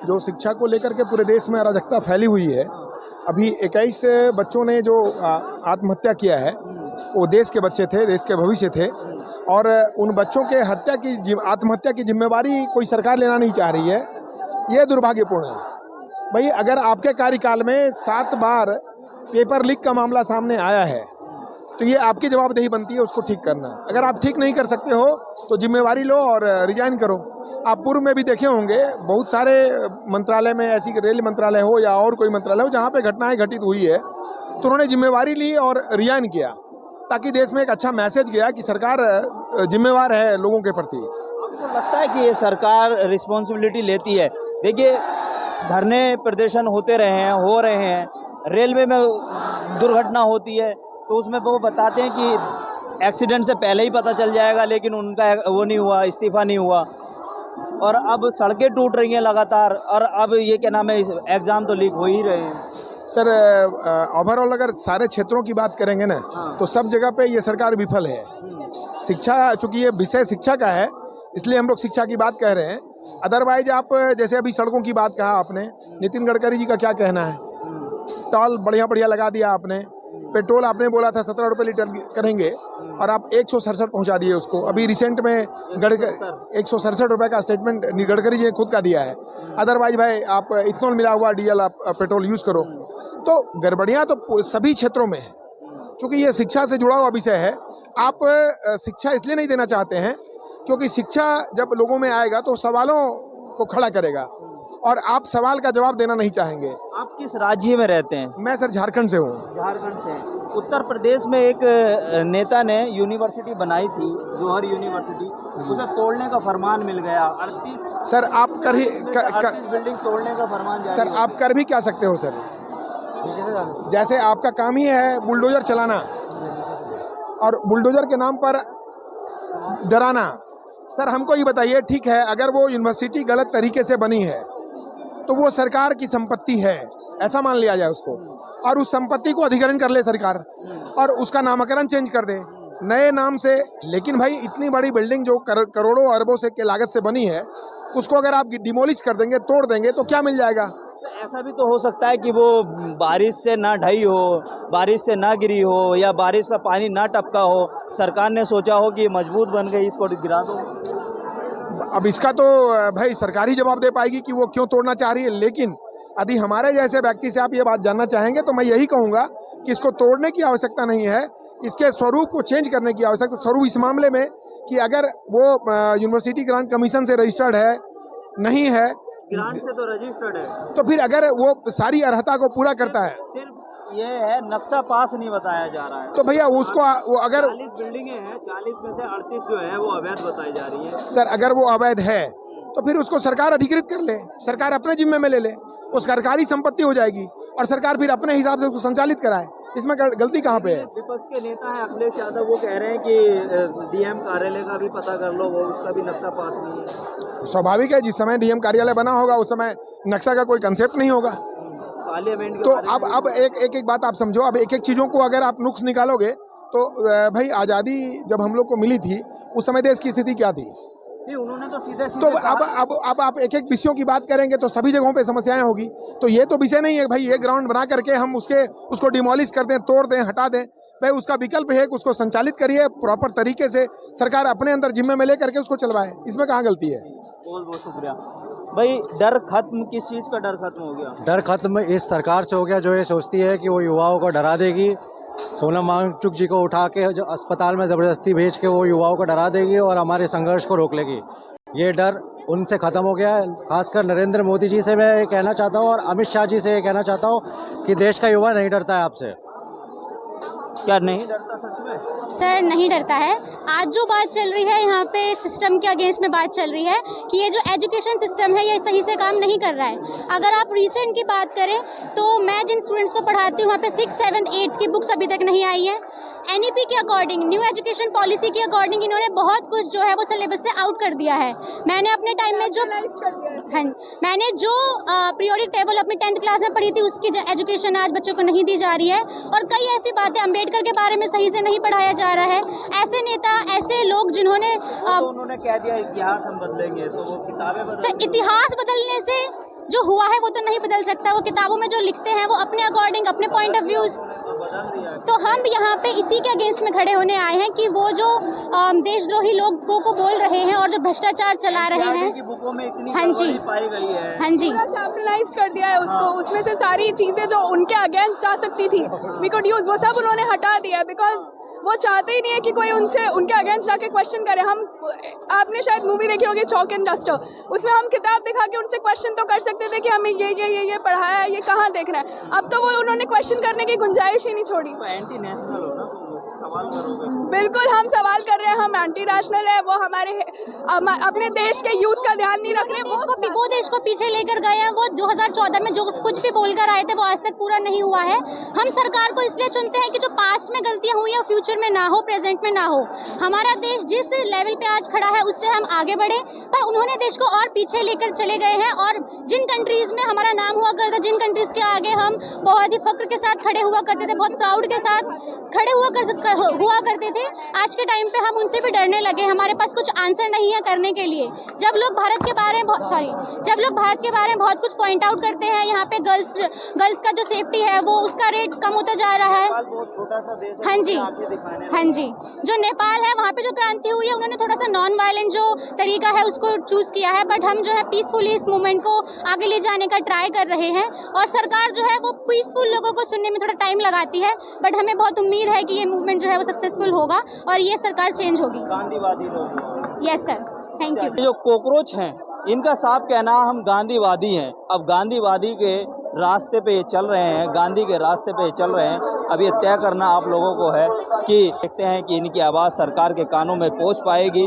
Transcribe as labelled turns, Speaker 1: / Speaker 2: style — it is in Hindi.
Speaker 1: जो शिक्षा को लेकर के पूरे देश में अराजकता फैली हुई है। अभी 21 बच्चों ने जो आत्महत्या किया है वो देश के बच्चे थे, देश के भविष्य थे, और उन बच्चों के आत्महत्या की जिम्मेवारी कोई सरकार लेना नहीं चाह रही है। ये दुर्भाग्यपूर्ण है। भाई, अगर आपके कार्यकाल में 7 बार पेपर लीक का मामला सामने आया है तो ये आपकी जवाबदेही बनती है उसको ठीक करना। अगर आप ठीक नहीं कर सकते हो तो जिम्मेवारी लो और रिजाइन करो। आप पूर्व में भी देखे होंगे बहुत सारे मंत्रालय में, ऐसी रेल मंत्रालय हो या और कोई मंत्रालय हो, जहाँ पे घटनाएं घटित हुई है तो उन्होंने जिम्मेवारी ली और रिजाइन किया, ताकि देश में एक अच्छा मैसेज गया कि सरकार जिम्मेवार है लोगों के प्रति।
Speaker 2: आपको लगता है कि ये सरकार रिस्पॉन्सिबिलिटी लेती है? देखिए, धरने प्रदर्शन होते हो रहे हैं, रेलवे में दुर्घटना होती है तो उसमें वो बताते हैं कि एक्सीडेंट से पहले ही पता चल जाएगा, लेकिन उनका वो नहीं हुआ, इस्तीफा नहीं हुआ। और अब सड़कें टूट रही हैं लगातार, और अब ये क्या नाम है, एग्ज़ाम तो लीक हो ही रहे हैं।
Speaker 1: सर, ओवरऑल अगर सारे क्षेत्रों की बात करेंगे ना, तो सब जगह पे ये सरकार विफल है। शिक्षा, चूंकि ये विषय शिक्षा का है इसलिए हम लोग शिक्षा की बात कह रहे हैं। अदरवाइज आप जैसे अभी सड़कों की बात कहा आपने, नितिन गडकरी जी का क्या कहना है? टॉल बढ़िया बढ़िया लगा दिया आपने। पेट्रोल आपने बोला था 17 रुपये लीटर करेंगे और आप 167 पहुंचा दिए उसको। अभी रिसेंट में 167 रुपये का स्टेटमेंट गडकरी जी ने खुद का दिया है। अदरवाइज भाई, आप इथनॉल मिला हुआ डीजल आप पेट्रोल यूज़ करो। तो गड़बड़ियाँ तो सभी क्षेत्रों में है। चूँकि ये शिक्षा से जुड़ा हुआ विषय है, आप शिक्षा इसलिए नहीं देना चाहते हैं क्योंकि शिक्षा जब लोगों में आएगा तो सवालों को खड़ा करेगा और आप सवाल का जवाब देना नहीं चाहेंगे।
Speaker 2: आप किस राज्य में रहते हैं?
Speaker 1: मैं सर झारखंड से हूँ।
Speaker 2: झारखंड से। उत्तर प्रदेश में एक नेता ने यूनिवर्सिटी बनाई थी, जौहर यूनिवर्सिटी, उसे तोड़ने का फरमान मिल गया। 38
Speaker 1: सर आप कर ही
Speaker 2: 38 बिल्डिंग तोड़ने का फरमान जारी
Speaker 1: सर, आप कर भी क्या सकते हो सर? जैसे आपका काम ही है बुलडोजर चलाना और बुलडोजर के नाम पर डराना। सर हमको ये बताइए, ठीक है, अगर वो यूनिवर्सिटी गलत तरीके से बनी है तो वो सरकार की संपत्ति है, ऐसा मान लिया जाए उसको, और उस संपत्ति को अधिग्रहण कर ले सरकार और उसका नामकरण चेंज कर दे नए नाम से। लेकिन भाई, इतनी बड़ी बिल्डिंग जो करोड़ों अरबों से के लागत से बनी है, उसको अगर आप डिमोलिश कर देंगे, तोड़ देंगे, तो क्या मिल जाएगा?
Speaker 2: ऐसा भी तो हो सकता है कि वो बारिश से ना ढही हो, बारिश से ना गिरी हो, या बारिश का पानी ना टपका हो, सरकार ने सोचा हो कि मजबूत बन गई, इसको गिरा दो।
Speaker 1: अब इसका तो भाई सरकार ही जवाब दे पाएगी कि वो क्यों तोड़ना चाह रही है। लेकिन यदि हमारे जैसे व्यक्ति से आप ये बात जानना चाहेंगे तो मैं यही कहूँगा कि इसको तोड़ने की आवश्यकता नहीं है, इसके स्वरूप को चेंज करने की आवश्यकता। स्वरूप इस मामले में कि अगर वो यूनिवर्सिटी ग्रांट कमीशन से रजिस्टर्ड है, नहीं है,
Speaker 2: ग्रांट से तो रजिस्टर्ड है,
Speaker 1: तो फिर अगर वो सारी अर्हता को पूरा करता है,
Speaker 2: सिर्फ ये है नक्शा पास नहीं बताया जा रहा है,
Speaker 1: तो भैया उसको वो अगर
Speaker 2: 40 बिल्डिंगें हैं, 40 में से 38 जो है वो अवैध बताई जा रही है।
Speaker 1: सर, अगर वो अवैध है तो फिर उसको सरकार अधिकृत कर ले, सरकार अपने जिम्मे में ले ले, वो सरकारी संपत्ति हो जाएगी और सरकार फिर अपने हिसाब से उसको संचालित कराए। इसमें गलती कहाँ पे है?
Speaker 2: विपक्ष के नेता हैं अखिलेश यादव, वो कह रहे हैं कि डीएम कार्यालय का भी पता कर लो, वो उसका भी नक्शा पास नहीं है।
Speaker 1: स्वाभाविक है, जिस समय डीएम कार्यालय बना होगा उस समय नक्शा का कोई कंसेप्ट नहीं होगा।
Speaker 2: पार्लियामेंट
Speaker 1: तो अब एक बात आप समझो, अब एक चीज़ों को अगर आप नुक्स निकालोगे तो भाई, आज़ादी जब हम लोग को मिली थी उस समय देश की स्थिति क्या थी?
Speaker 2: उन्होंने तो सीधे
Speaker 1: तो अब आप एक विषयों की बात करेंगे तो सभी जगहों पे समस्याएं होगी। तो ये तो विषय नहीं है भाई, ये ग्राउंड बना करके हम उसको डिमोलिश कर दें, तोड़ दें, हटा दें। भाई, उसका विकल्प है कि उसको संचालित करिए प्रॉपर तरीके से, सरकार अपने अंदर जिम्मे में ले करके उसको चलवाए। इसमें कहाँ गलती है?
Speaker 2: बहुत बहुत शुक्रिया भाई। डर खत्म, किस चीज़ का डर खत्म हो गया?
Speaker 3: डर खत्म इस सरकार से हो गया जो ये सोचती है कि वो युवाओं को डरा देगी। सोनम वांगचुक जी को उठा के जो अस्पताल में ज़बरदस्ती भेज के वो युवाओं को डरा देगी और हमारे संघर्ष को रोक लेगी। ये डर उनसे ख़त्म हो गया है। खासकर नरेंद्र मोदी जी से मैं ये कहना चाहता हूँ और अमित शाह जी से ये कहना चाहता हूँ कि देश का युवा नहीं डरता है आपसे।
Speaker 2: क्या नहीं डरता सच में?
Speaker 4: सर, नहीं डरता है। आज जो बात चल रही है यहाँ पे सिस्टम के अगेंस्ट में बात चल रही है कि ये जो एजुकेशन सिस्टम है ये सही से काम नहीं कर रहा है। अगर आप रिसेंट की बात करें तो मैं जिन स्टूडेंट्स को पढ़ाती हूँ वहाँ पे 6, 7, 8 की बुक्स अभी तक नहीं आई है। एनईपी के अकॉर्डिंग, न्यू एजुकेशन पॉलिसी के अकॉर्डिंग इन्होंने बहुत कुछ जो है वो सिलेबस से आउट कर दिया है। मैंने अपने टाइम में जो पीरियोडिक टेबल अपनी 10th क्लास में पढ़ी थी उसकी एजुकेशन आज बच्चों को नहीं दी जा रही है। और कई ऐसी बातें अम्बेडकर के बारे में सही से नहीं पढ़ाया जा रहा है। ऐसे नेता, ऐसे लोग जिन्होंने
Speaker 2: तो उन्होंने कह दिया इतिहास हम बदलेंगे, तो वो किताबें
Speaker 4: सर, इतिहास बदलने से जो जो हुआ है वो तो नहीं बदल सकता, वो किताबों में जो लिखते हैं वो अपने अकॉर्डिंग, अपने पॉइंट ऑफ व्यूज। तो हम यहाँ पे इसी के अगेंस्ट में खड़े होने आए हैं कि वो जो देशद्रोही लोगों को बोल रहे हैं और जो भ्रष्टाचार चला रहे हैं, हाँ जी, हाँ जी,
Speaker 5: सैक्रिफाइज कर दिया है उसको, उसमें से सारी चीजें जो उनके अगेंस्ट जा सकती थी वी कुड यूज, वो सब उन्होंने हटा दिया बिकॉज वो चाहते ही नहीं है कि कोई उनके अगेंस्ट जाके क्वेश्चन करे। हम, आपने शायद मूवी देखी होगी चौक एंड डस्टर, उसमें हम किताब दिखा के उनसे क्वेश्चन तो कर सकते थे कि हमें ये पढ़ाया है, ये कहाँ देख रहा है। अब तो वो उन्होंने क्वेश्चन करने की गुंजाइश ही नहीं छोड़ी।
Speaker 2: एंटी नेशनल हो ना, तो सवाल करोगे?
Speaker 5: बिल्कुल हम सवाल कर रहे हैं, हम एंटी नेशनल है, वो हमारे अपने देश के यूथ का ध्यान नहीं रख रहे।
Speaker 4: वो देश को पीछे लेकर गए हैं। वो 2014 में जो कुछ भी बोलकर आए थे वो आज तक पूरा नहीं हुआ है। हम सरकार को इसलिए चुनते हैं कि जो पास्ट में गलतियां हुई हैं फ्यूचर में ना हो, प्रेजेंट में ना हो। हमारा देश जिस लेवल पे आज खड़ा है उससे हम आगे बढ़े, पर उन्होंने देश को और पीछे लेकर चले गए हैं। और जिन कंट्रीज में हमारा नाम हुआ करता, जिन कंट्रीज के आगे हम बहुत ही फक्र के साथ खड़े हुआ करते थे, बहुत प्राउड के साथ खड़े हुआ करते थे, आज के टाइम पे हम उनसे भी डरने लगे। हमारे पास कुछ आंसर नहीं है करने के लिए। जब लोग भारत के बारे में बहुत कुछ पॉइंट आउट करते हैं, यहाँ पे गर्ल्स का जो सेफ्टी है वो उसका रेट कम होता जा रहा है।
Speaker 2: बहुत छोटा सा देश है,
Speaker 4: हाँ जी,
Speaker 2: हाँ
Speaker 4: जी, जो नेपाल है वहाँ पे जो क्रांति हुई है उन्होंने थोड़ा सा नॉन वायलेंट जो तरीका है उसको चूज किया है, बट हम जो है पीसफुली इस मूवमेंट को आगे ले जाने का ट्राई कर रहे हैं। और सरकार जो है वो पीसफुल लोगों को सुनने में थोड़ा टाइम लगाती है, बट हमें बहुत उम्मीद है कि ये मूवमेंट जो है वो सक्सेसफुल होगा और ये सरकार चेंज होगी।
Speaker 2: गांधीवादी लोग।
Speaker 4: Yes sir, thank you.
Speaker 2: जो कॉकरोच हैं इनका साफ कहना हम गांधीवादी हैं। अब गांधीवादी के रास्ते पे ये चल रहे हैं, गांधी के रास्ते पे ये चल रहे हैं। अब ये तय करना आप लोगों को है कि देखते हैं कि इनकी आवाज़ सरकार के कानों में पहुंच पाएगी।